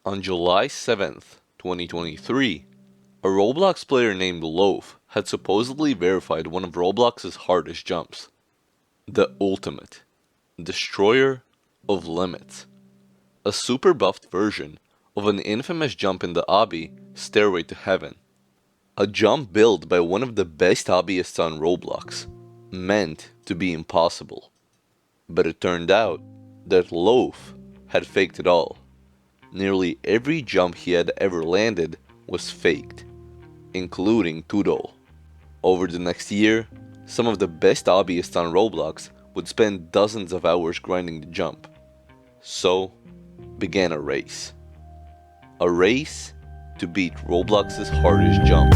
On July 7th, 2023, a Roblox player named Loaf had supposedly verified one of Roblox's hardest jumps. The ultimate, Destroyer of Limits. A super buffed version of an infamous jump in the obby, Stairway to Heaven. A jump built by one of the best hobbyists on Roblox, meant to be impossible. But it turned out that Loaf had faked it all. Nearly every jump he had ever landed was faked, including Tudol. Over the next year, some of the best hobbyists on Roblox would spend dozens of hours grinding the jump. So began a race. A race to beat Roblox's hardest jump.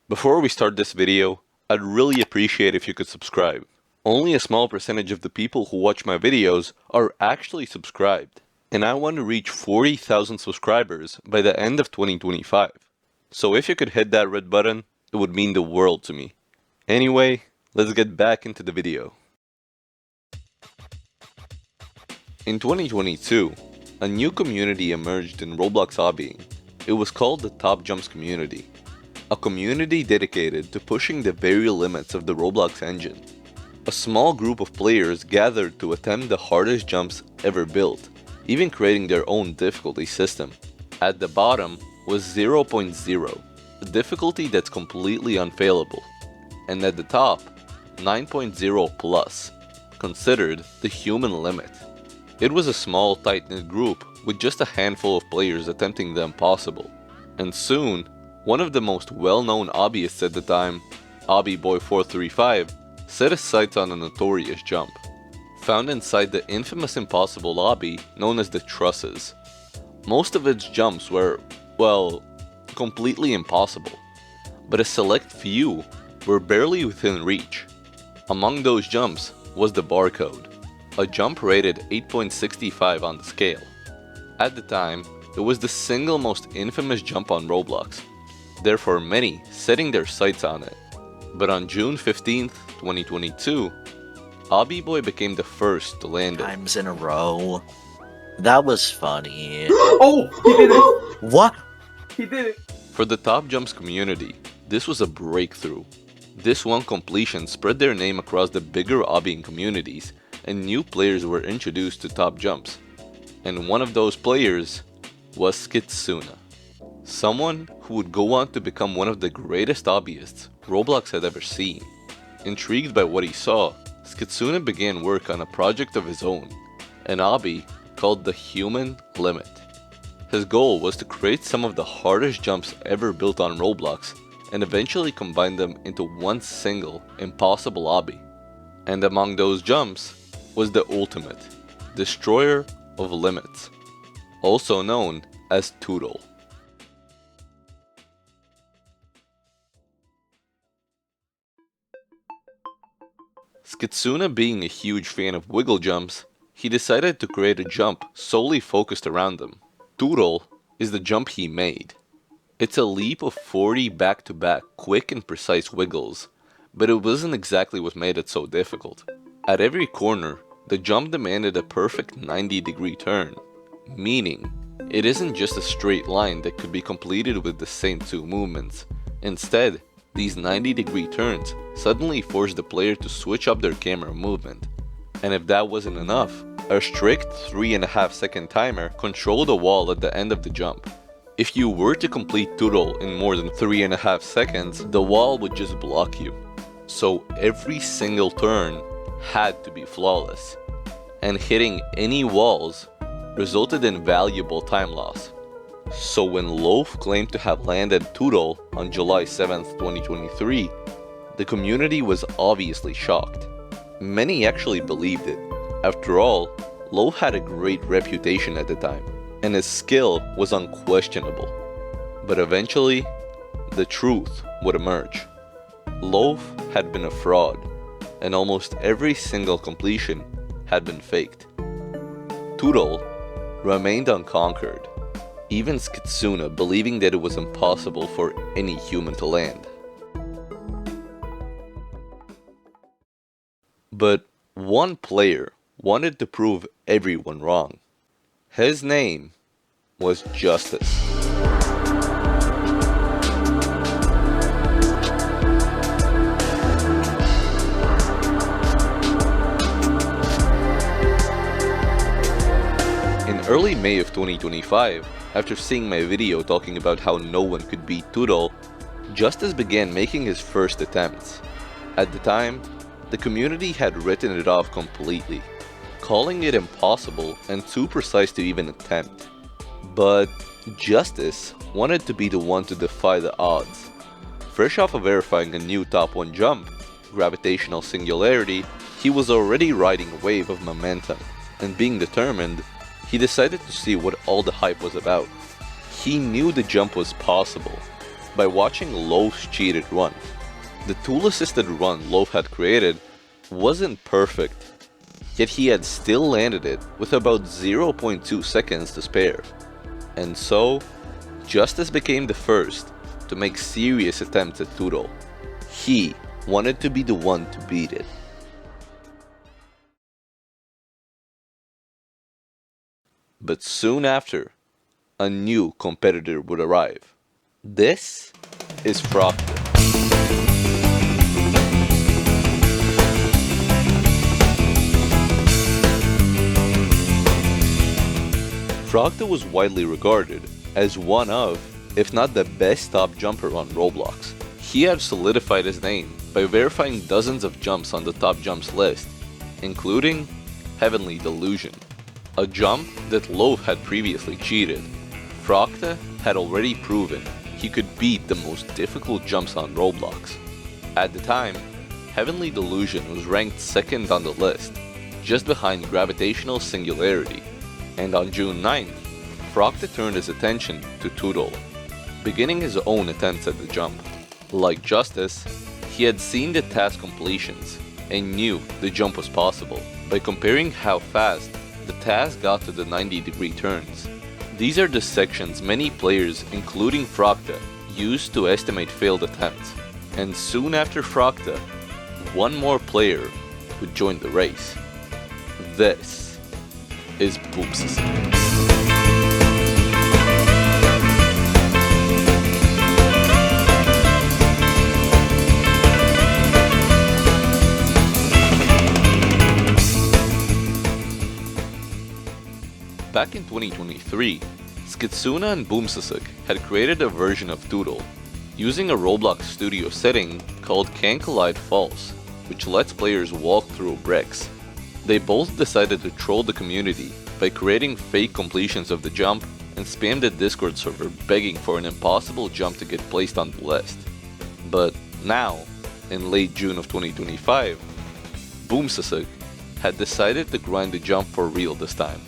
Before we start this video, I'd really appreciate if you could subscribe. Only a small percentage of the people who watch my videos are actually subscribed, and I want to reach 40,000 subscribers by the end of 2025. So if you could hit that red button, it would mean the world to me. Anyway, let's get back into the video. In 2022, a new community emerged in Roblox hobbying. It was called the Top Jumps community. A community dedicated to pushing the very limits of the Roblox engine. A small group of players gathered to attempt the hardest jumps ever built, even creating their own difficulty system. At the bottom was 0.0, a difficulty that's completely unfailable, and at the top, 9.0 plus, considered the human limit. It was a small tight-knit group with just a handful of players attempting the impossible, and soon, one of the most well-known obbyists at the time, obby435, set his sights on a notorious jump. Found inside the infamous impossible obby known as the Trusses. Most of its jumps were, well, completely impossible, but a select few were barely within reach. Among those jumps was the barcode, a jump rated 8.65 on the scale. At the time, it was the single most infamous jump on Roblox, therefore many setting their sights on it. But on June 15th, 2022, obbyboy became the first to land it. Times in a row. That was funny. Oh, he did it! What? He did it! For the Top Jumps community, this was a breakthrough. This one completion spread their name across the bigger obbying communities, and new players were introduced to Top Jumps. And one of those players was Skitsuna. Someone who would go on to become one of the greatest hobbyists Roblox had ever seen. Intrigued by what he saw, Skitsuna began work on a project of his own, an obby called the Human Limit. His goal was to create some of the hardest jumps ever built on Roblox and eventually combine them into one single impossible obby. And among those jumps was the ultimate, Destroyer of Limits, also known as Tudol. Skitsuna being a huge fan of wiggle jumps, he decided to create a jump solely focused around them. Tudol is the jump he made. It's a leap of 40 back-to-back quick and precise wiggles, but it wasn't exactly what made it so difficult. At every corner, the jump demanded a perfect 90-degree turn, meaning it isn't just a straight line that could be completed with the same two movements. Instead, these 90-degree turns suddenly forced the player to switch up their camera movement. And if that wasn't enough, a strict 3.5 second timer controlled the wall at the end of the jump. If you were to complete Tudol in more than 3.5 seconds, the wall would just block you. So every single turn had to be flawless, and hitting any walls resulted in valuable time loss. So when Loaf claimed to have landed Tudol on July 7th, 2023, the community was obviously shocked. Many actually believed it. After all, Loaf had a great reputation at the time, and his skill was unquestionable. But eventually, the truth would emerge. Loaf had been a fraud, and almost every single completion had been faked. Tudol remained unconquered, even Skitsuna believing that it was impossible for any human to land. But one player wanted to prove everyone wrong. His name was Justice. In early May of 2025, after seeing my video talking about how no one could beat Tudol, Justice began making his first attempts. At the time, the community had written it off completely, calling it impossible and too precise to even attempt. But Justice wanted to be the one to defy the odds. Fresh off of verifying a new top 1 jump, gravitational singularity, he was already riding a wave of momentum, and being determined, he decided to see what all the hype was about. He knew the jump was possible by watching Loaf's cheated run. The tool-assisted run Loaf had created wasn't perfect, yet he had still landed it with about 0.2 seconds to spare. And so, Justice became the first to make serious attempts at Tudol. He wanted to be the one to beat it. But soon after, a new competitor would arrive. This is Frogta. Frogta was widely regarded as one of, if not the best top jumper on Roblox. He had solidified his name by verifying dozens of jumps on the top jumps list, including Heavenly Delusion, a jump that Loaf had previously cheated. Frogta had already proven he could beat the most difficult jumps on Roblox. At the time, Heavenly Delusion was ranked second on the list, just behind Gravitational Singularity, and on June 9th, Frogta turned his attention to Tudol, beginning his own attempts at the jump. Like Justice, he had seen the task completions and knew the jump was possible by comparing how fast the task got to the 90-degree turns. These are the sections many players, including Frogta, used to estimate failed attempts. And soon after Frogta, one more player would join the race. This is BoomSasuk. Back in 2023, Skitsuna and BoomSasuk had created a version of Tudol using a Roblox studio setting called Can Collide Falls, which lets players walk through bricks. They both decided to troll the community by creating fake completions of the jump and spammed the Discord server begging for an impossible jump to get placed on the list. But now, in late June of 2025, BoomSasuk had decided to grind the jump for real this time.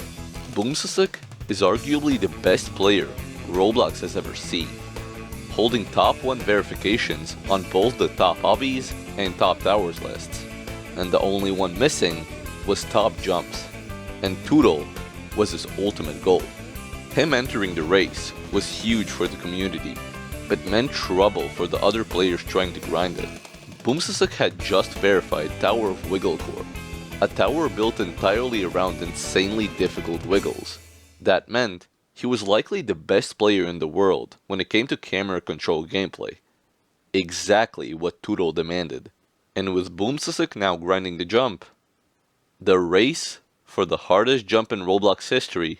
BoomSasuk is arguably the best player Roblox has ever seen, holding top 1 verifications on both the top obbies and top towers lists, and the only one missing was top jumps, and Tudol was his ultimate goal. Him entering the race was huge for the community, but meant trouble for the other players trying to grind it. BoomSasuk had just verified Tower of Wigglecore, a tower built entirely around insanely difficult wiggles. That meant he was likely the best player in the world when it came to camera control gameplay. Exactly what Tudol demanded. And with BoomSasuk now grinding the jump, the race for the hardest jump in Roblox history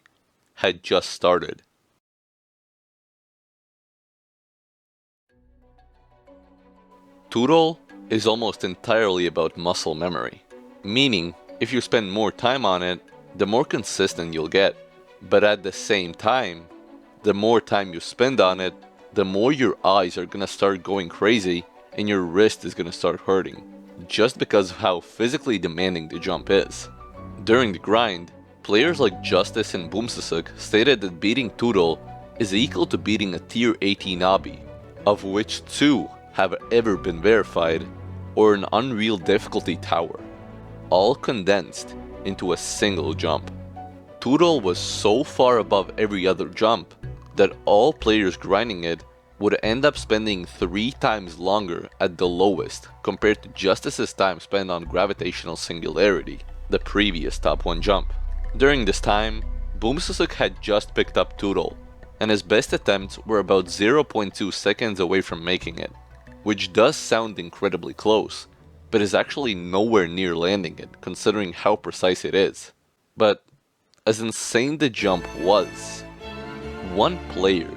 had just started. Tudol is almost entirely about muscle memory, meaning if you spend more time on it, the more consistent you'll get. But at the same time, the more time you spend on it, the more your eyes are gonna start going crazy and your wrist is gonna start hurting, just because of how physically demanding the jump is. During the grind, players like Justice and BoomSasuk stated that beating Tudol is equal to beating a tier 18 obby, of which 2 have ever been verified, or an unreal difficulty tower, all condensed into a single jump. Tudol was so far above every other jump that all players grinding it would end up spending 3 times longer at the lowest compared to Justice's time spent on Gravitational Singularity, the previous top 1 jump. During this time, BoomSasuk had just picked up Tudol, and his best attempts were about 0.2 seconds away from making it, which does sound incredibly close, but is actually nowhere near landing it considering how precise it is. But as insane the jump was, one player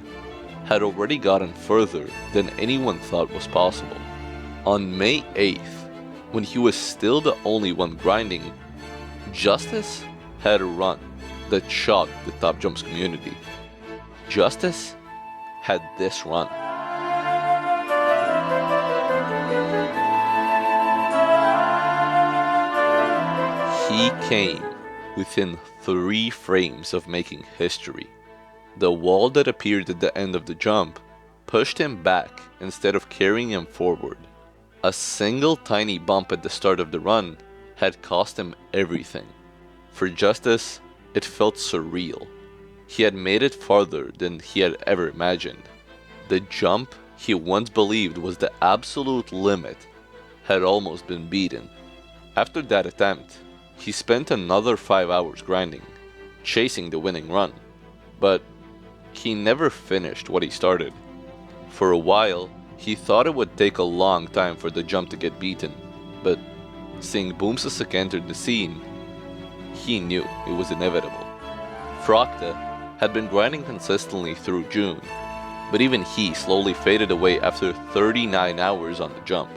had already gotten further than anyone thought was possible. On May 8th, when he was still the only one grinding, Justice had a run that shocked the Top Jumps community. Justice had this run. He came within 3 frames of making history. The wall that appeared at the end of the jump pushed him back instead of carrying him forward. A single tiny bump at the start of the run had cost him everything. For Justice, it felt surreal. He had made it farther than he had ever imagined. The jump he once believed was the absolute limit had almost been beaten. After that attempt, he spent another 5 hours grinding, chasing the winning run. But he never finished what he started. For a while, he thought it would take a long time for the jump to get beaten, but seeing BoomSasuk enter the scene, he knew it was inevitable. Frocta had been grinding consistently through June, but even he slowly faded away after 39 hours on the jump.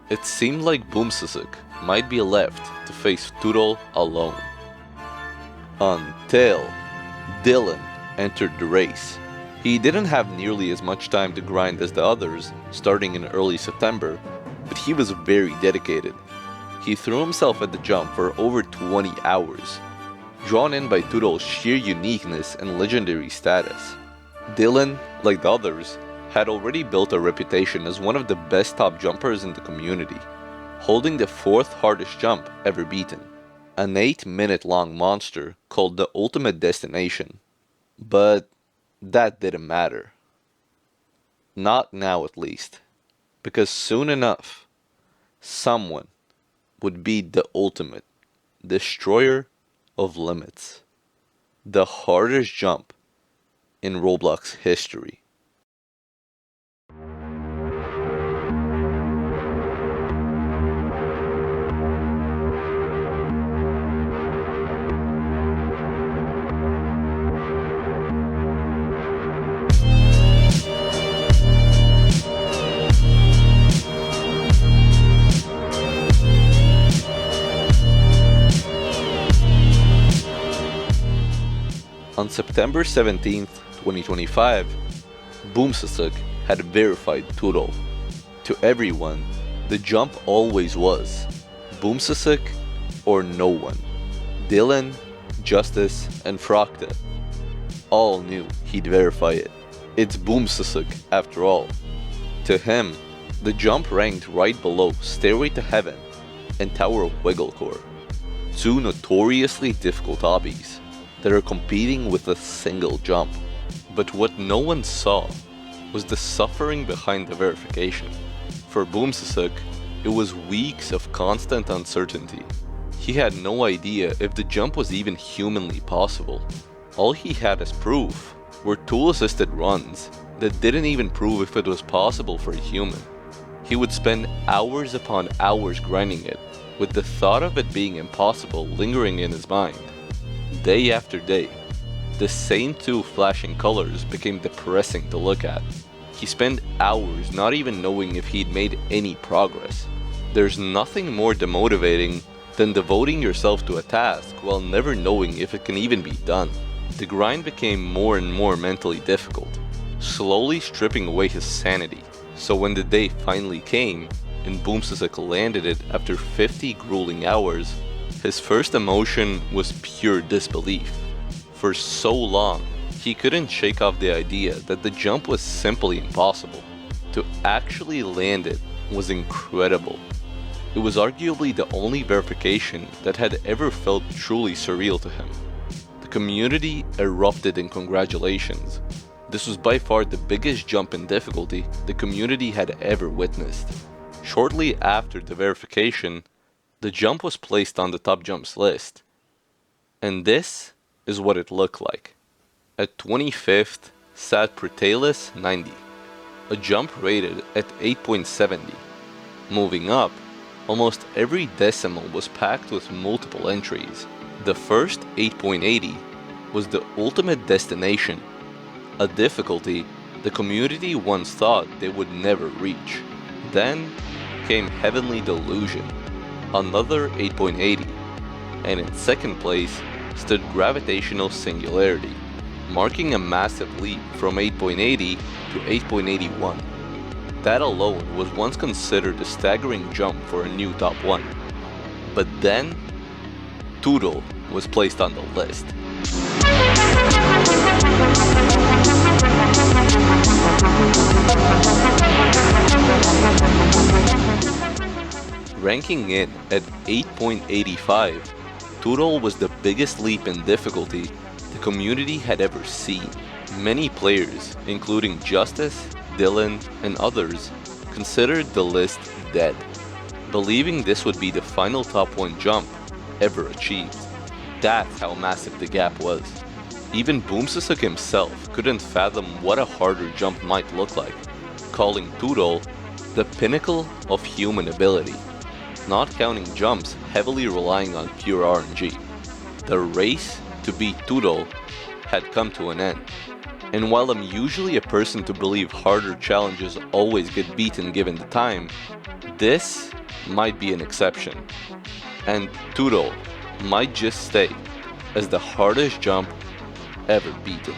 It seemed like BoomSasuk might be left to face Tudol alone. Until Dylan entered the race. He didn't have nearly as much time to grind as the others, starting in early September, but he was very dedicated. He threw himself at the jump for over 20 hours, drawn in by Tudol's sheer uniqueness and legendary status. Dylan, like the others, had already built a reputation as one of the best top jumpers in the community, holding the 4th hardest jump ever beaten, an 8-minute long monster called the Ultimate Destination. But that didn't matter. Not now at least, because soon enough, someone would be the ultimate destroyer of limits, the hardest jump in Roblox history. On September 17th, 2025, BoomSasuk had verified Tudol. To everyone, the jump always was BoomSasuk or no one. Dylan, Justice, and Frocta all knew he'd verify it. It's BoomSasuk after all. To him, the jump ranked right below Stairway to Heaven and Tower of Wigglecore, 2 notoriously difficult obbies that are competing with a single jump. But what no one saw was the suffering behind the verification. For BoomSasuk, it was weeks of constant uncertainty. He had no idea if the jump was even humanly possible. All he had as proof were tool-assisted runs that didn't even prove if it was possible for a human. He would spend hours upon hours grinding it, with the thought of it being impossible lingering in his mind. Day after day, the same 2 flashing colors became depressing to look at. He spent hours not even knowing if he'd made any progress. There's nothing more demotivating than devoting yourself to a task while never knowing if it can even be done. The grind became more and more mentally difficult, slowly stripping away his sanity. So when the day finally came, and BoomSasuk landed it after 50 grueling hours, his first emotion was pure disbelief. For so long, he couldn't shake off the idea that the jump was simply impossible. To actually land it was incredible. It was arguably the only verification that had ever felt truly surreal to him. The community erupted in congratulations. This was by far the biggest jump in difficulty the community had ever witnessed. Shortly after the verification, the jump was placed on the top jumps list. And this is what it looked like. At 25th sat Pretalis 90, a jump rated at 8.70. Moving up, almost every decimal was packed with multiple entries. The first 8.80 was the ultimate destination, a difficulty the community once thought they would never reach. Then came Heavenly Delusion, another 8.80, and in second place stood Gravitational Singularity, marking a massive leap from 8.80 to 8.81. That alone was once considered a staggering jump for a new top 1. But then, Tudol was placed on the list. Ranking in at 8.85, Tudol was the biggest leap in difficulty the community had ever seen. Many players, including Justice, Dylan, and others, considered the list dead, believing this would be the final top 1 jump ever achieved. That's how massive the gap was. Even BoomSasuk himself couldn't fathom what a harder jump might look like, calling Tudol the pinnacle of human ability, not counting jumps heavily relying on pure RNG. The race to beat Tudol had come to an end. And while I'm usually a person to believe harder challenges always get beaten given the time, this might be an exception. And Tudol might just stay as the hardest jump ever beaten.